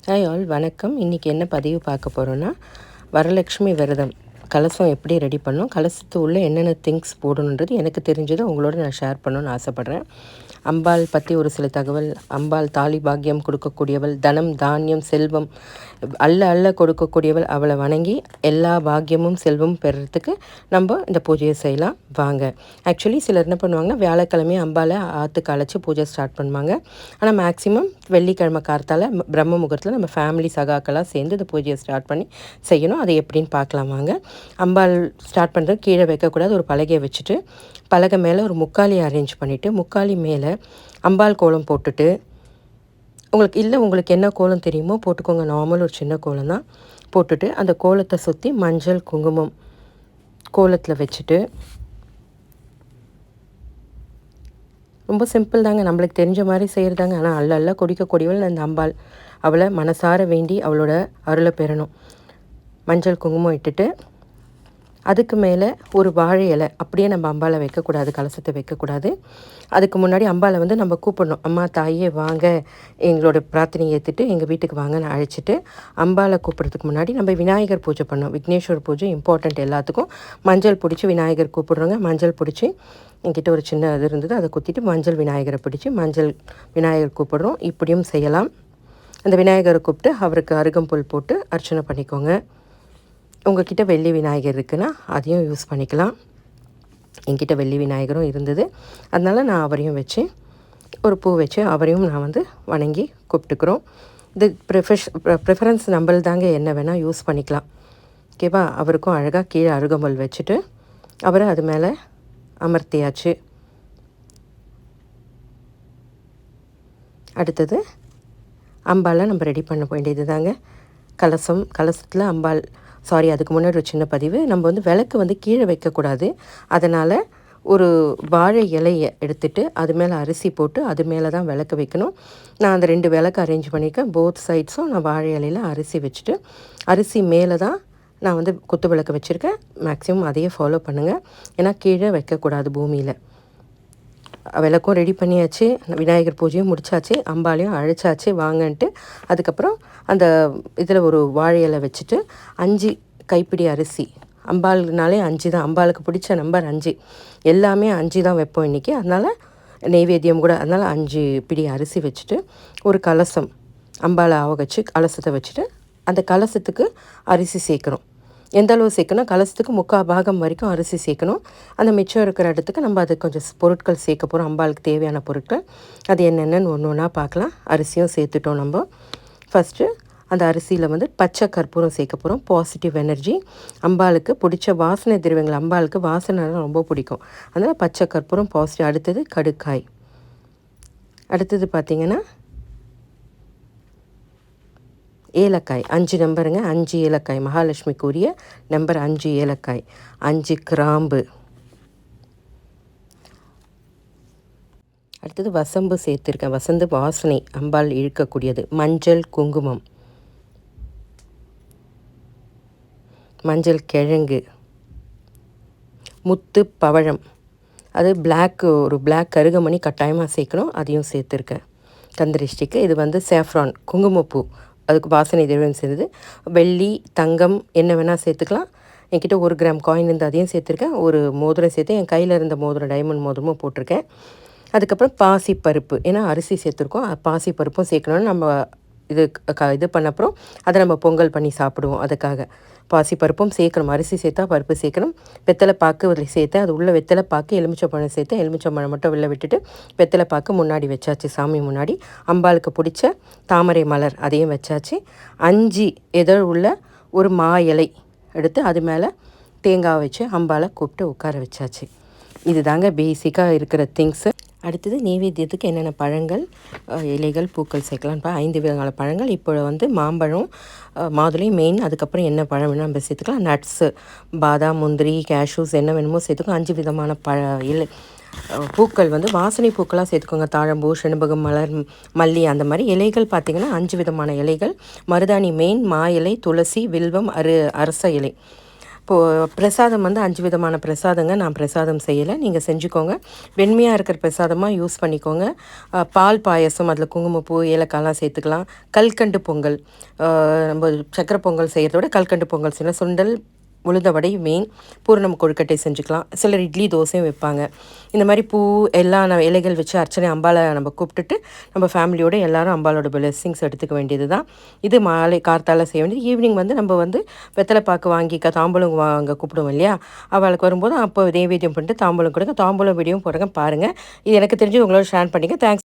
Hi all, வணக்கம். இன்றைக்கி என்ன பதிவு பார்க்க போகிறோன்னா, வரலட்சுமி விரதம் கலசம் எப்படி ரெடி பண்ணணும், கலசத்து உள்ள என்னென்ன திங்ஸ் போடணுன்றது எனக்கு தெரிஞ்சதை உங்களோட நான் ஷேர் பண்ணணும்னு ஆசைப்பட்றேன். அம்பாள் பற்றி ஒரு சில தகவல். அம்பாள் தாலி பாக்கியம் கொடுக்கக்கூடியவள், தனம் தானியம் செல்வம் அள்ள அள்ள கொடுக்கக்கூடியவள். அவளை வணங்கி எல்லா பாக்கியமும் செல்வமும் பெறுறதுக்கு நம்ம இந்த பூஜையை செய்யலாம் வாங்க. ஆக்சுவலி சிலர் என்ன பண்ணுவாங்கன்னா, வியாழக்கிழமையும் அம்பாளை ஆற்றுக்கு அழைச்சி பூஜை ஸ்டார்ட் பண்ணுவாங்க. ஆனால் மேக்ஸிமம் வெள்ளிக்கிழமை கார்த்தால பிரம்ம முகூர்த்தத்தில் நம்ம ஃபேமிலி சகாக்கெல்லாம் சேர்ந்து இந்த பூஜையை ஸ்டார்ட் பண்ணி செய்யணும். அதை எப்படின்னு பார்க்கலாம் வாங்க. அம்பாள் ஸ்டார்ட் பண்ணுறது கீழே வைக்கக்கூடாது. ஒரு பலகையை வச்சுட்டு பலகை மேலே ஒரு முக்காலி அரேஞ்ச் பண்ணிவிட்டு முக்காலி மேலே அம்பாள் கோலம் போட்டுட்டு, உங்களுக்கு என்ன கோலம் தெரியுமோ போட்டுக்கோங்க. நார்மல் ஒரு சின்ன கோலம் தான் போட்டுட்டு, அந்த கோலத்தை சுற்றி மஞ்சள் குங்குமம் கோலத்தில் வச்சுட்டு, ரொம்ப சிம்பிள் தாங்க, நம்மளுக்கு தெரிஞ்ச மாதிரி செய்கிறதாங்க. ஆனால் அல்ல குடிக்கக்கூடியவள் அந்த அம்பாள். அவளை மனசார வேண்டி அவளோட அருளை பெறணும். மஞ்சள் குங்குமம் இட்டுட்டு அதுக்கு மேலே ஒரு வாழை இலை அப்படியே நம்ம அம்பாளை வைக்கக்கூடாது, கலசத்தை வைக்கக்கூடாது. அதுக்கு முன்னாடி அம்பாளை வந்து நம்ம கூப்பிடணும். அம்மா தாயே வாங்க, எங்களோட பிரார்த்தனையை ஏற்றுட்டு எங்கள் வீட்டுக்கு வாங்கன்னு அழைச்சிட்டு அம்பாளை கூப்பிட்றதுக்கு முன்னாடி நம்ம விநாயகர் பூஜை பண்ணோம். விக்னேஸ்வர் பூஜை இம்பார்ட்டண்ட் எல்லாத்துக்கும். மஞ்சள் பிடிச்சி விநாயகர் கூப்பிடுறோங்க. மஞ்சள் பிடிச்சி என்கிட்ட ஒரு சின்ன இது இருந்தது, அதை குத்திட்டு மஞ்சள் விநாயகரை பிடிச்சி மஞ்சள் விநாயகர் கூப்பிடுறோம். இப்படியும் செய்யலாம். அந்த விநாயகரை கூப்பிட்டு அவருக்கு அருகம்புல் போட்டு அர்ச்சனை பண்ணிக்கோங்க. உங்கள்கிட்ட வெள்ளி விநாயகர் இருக்குன்னா அதையும் யூஸ் பண்ணிக்கலாம். என்கிட்ட வெள்ளி விநாயகரும் இருந்தது, அதனால் நான் அவரையும் வச்சு ஒரு பூ வச்சு அவரையும் நான் வந்து வணங்கி கூப்பிட்டுக்கிறோம். இது ப்ரிஃபரன்ஸ் நம்மள்தாங்க, என்ன வேணால் யூஸ் பண்ணிக்கலாம். ஓகேவா? அவருக்கும் அழகாக கீழே அருகம்புல் வச்சுட்டு அவரை அது மேலே அமர்த்தியாச்சு. அடுத்தது அம்பாலை நம்ம ரெடி பண்ண வேண்டியது தாங்க. கலசத்தில் அம்பாள் அதுக்கு முன்னாடி ஒரு சின்ன பதிவு. நம்ம வந்து விளக்கு வந்து கீழே வைக்கக்கூடாது. அதனால் ஒரு வாழை இலையை எடுத்துகிட்டு அது மேலே அரிசி போட்டு அது மேலே தான் விளக்கு வைக்கணும். நான் அந்த 2 விளக்கு அரேஞ்ச் பண்ணியிருக்கேன். போத் சைட்ஸும் நான் வாழை இலையில் அரிசி வச்சுட்டு, அரிசி மேலே தான் நான் வந்து குத்து விளக்கு வச்சுருக்கேன். மேக்ஸிமம் அதையே ஃபாலோ பண்ணுங்கள். ஏன்னா கீழே வைக்கக்கூடாது பூமியில். விளக்கும் ரெடி பண்ணியாச்சு, விநாயகர் பூஜையும் முடித்தாச்சு, அம்பாலையும் அழைச்சாச்சு வாங்கன்ட்டு. அதுக்கப்புறம் அந்த இதில் ஒரு வாழை இலை வச்சுட்டு 5 கைப்பிடி அரிசி. அம்பாளுனாலே 5 தான், அம்பாளுக்கு பிடிச்ச நம்பர் 5. எல்லாமே 5 தான் வைப்போம் இன்றைக்கி. அதனால் நெய்வேத்தியம் கூட, அதனால் 5 பிடி அரிசி வச்சுட்டு ஒரு கலசம் அம்பாளை வச்சு கலசத்தை வச்சுட்டு அந்த கலசத்துக்கு அரிசி சேர்க்குறோம். எந்த அளவு சேர்க்கணும், கலசத்துக்கு 3/4 பாகம் வரைக்கும் அரிசி சேர்க்கணும். அந்த மிச்சம் இருக்கிற இடத்துக்கு நம்ம அது கொஞ்சம் பொருட்கள் சேர்க்க போகிறோம், அம்பாளுக்கு தேவையான பொருட்கள். அது என்னென்னு ஒன்று ஒன்றா பார்க்கலாம். அரிசியும் சேர்த்துட்டோம். நம்ம ஃபஸ்ட்டு அந்த அரிசியில் வந்து பச்சை கற்பூரம் சேர்க்க போகிறோம். Positive energy. அம்பாளுக்கு பிடிச்ச வாசனை திரவியங்கள், அம்பாளுக்கு வாசனை ரொம்ப பிடிக்கும், அதனால் பச்சை கற்பூரம் பாசிட்டிவ். அடுத்தது கடுக்காய். அடுத்தது பார்த்திங்கன்னா ஏலக்காய் 5 நம்பருங்க. 5 ஏலக்காய், மகாலட்சுமிக்குரிய நம்பர் 5 ஏலக்காய். 5 கிராம்பு. அடுத்தது வசம்பு சேர்த்துருக்கேன். வசந்து வாசனை அம்பாள் இழுக்கக்கூடியது. மஞ்சள் குங்குமம், மஞ்சள் கிழங்கு, முத்து பவழம், அது ஒரு பிளாக் கருகமணி கட்டாயமாக சேர்க்கணும், அதையும் சேர்த்துருக்கேன் கந்திரிஷ்டிக்கு. இது வந்து சேஃப்ரான் குங்குமப்பூ, அதுக்கு வாசனை திரவியம் சேர்ந்தது. வெள்ளி தங்கம் என்ன வேணால் சேர்த்துக்கலாம். என்கிட்ட 1 கிராம் காயின் இருந்து அதையும் சேர்த்துருக்கேன். ஒரு மோதிரம் சேர்த்து, என் கையில் இருந்த மோதிரம் டைமண்ட் மோதிரமும் போட்டிருக்கேன். அதுக்கப்புறம் பாசிப்பருப்பு, ஏன்னா அரிசி சேர்த்துருக்கோம், பாசிப்பருப்பும் சேர்க்கணும்னு நம்ம இது பண்ண அப்புறம் அதை நம்ம பொங்கல் பண்ணி சாப்பிடுவோம். அதுக்காக பாசிப்பருப்பும் சேர்க்கணும். அரிசி சேர்த்தா பருப்பு சேர்க்கணும். வெத்தலை பாக்கு சேர்த்தேன். அது உள்ளே வெத்தலை பாக்கு, எலுமிச்சம்பழம் சேர்த்தேன். எலுமிச்சம்பழம் மட்டும் வெளில விட்டுட்டு வெத்தலை பாக்கு முன்னாடி வச்சாச்சு சாமி முன்னாடி. அம்பாளுக்கு பிடிச்ச தாமரை மலர் அதையும் வச்சாச்சு. 5 இதழ் உள்ள ஒரு மா இலை எடுத்து அது மேலே தேங்காய் வச்சு அம்பாளை கூப்பிட்டு உட்கார வச்சாச்சு. இது தாங்க பேசிக்காக இருக்கிற திங்ஸு. அடுத்தது நெய்வேத்தியத்துக்கு என்னென்ன பழங்கள், இலைகள், பூக்கள் சேர்க்கலாம்ப்பா. 5 விதமான பழங்கள். இப்போ வந்து மாம்பழம், மாதுளை மெயின். அதுக்கப்புறம் என்ன பழம் வேணும் நம்ம சேர்த்துக்கலாம். நட்ஸு, பாதாம், முந்திரி, கேஷ்யூஸ் என்ன வேணுமோ சேர்த்துக்கோ. 5 விதமான பூக்கள் வந்து வாசனை பூக்களாக சேர்த்துக்கோங்க. தாழம்பூ, செண்பகம், மலர், மல்லி, அந்த மாதிரி. இலைகள் பார்த்திங்கன்னா 5 விதமான இலைகள். மருதாணி மெயின், மா இலை, துளசி, வில்வம், அரச இலை. பிரசாதம் வந்து 5 விதமான பிரசாதங்க. நான் பிரசாதம் செய்யலை, நீங்கள் செஞ்சுக்கோங்க. வெண்மையாக இருக்கிற பிரசாதமாக யூஸ் பண்ணிக்கோங்க. பால் பாயசம், அதில் குங்குமப்பூ ஏலக்காய்லாம் சேர்த்துக்கலாம். கல்கண்டு பொங்கல், நம்ம சக்கரை பொங்கல் செய்கிறத விட கல்கண்டு பொங்கல் செய்யலாம். சுண்டல் உளுந்த வடை மெயின். பூரணம் கொழுக்கட்டை செஞ்சுக்கலாம். சிலர் இட்லி தோசையும் வைப்பாங்க. இந்த மாதிரி பூ எல்லாம் இலைகள் வச்சு அர்ச்சனை அம்பாலை நம்ம கூப்பிட்டுட்டு நம்ம ஃபேமிலியோடு எல்லோரும் அம்பாலோட பிளெஸ்ஸிங்ஸ் எடுத்துக்க வேண்டியது தான். இது மாலை கார்த்தால செய்ய வேண்டியது. ஈவினிங் வந்து நம்ம வந்து வெத்தலை பாக்கு வாங்கி தாம்பூலம் வாங்க கூப்பிடுவோம் இல்லையா, அவளுக்கு வரும்போது அப்போ நைவேத்தியம் பண்ணிட்டு தாம்பூலம் கொடுங்க. தாம்பூலம் வீடியோவும் போடுறேங்க, பாருங்கள். இது எனக்கு தெரிஞ்சு உங்களோட ஷேர் பண்ணிங்க. தேங்க்ஸ்.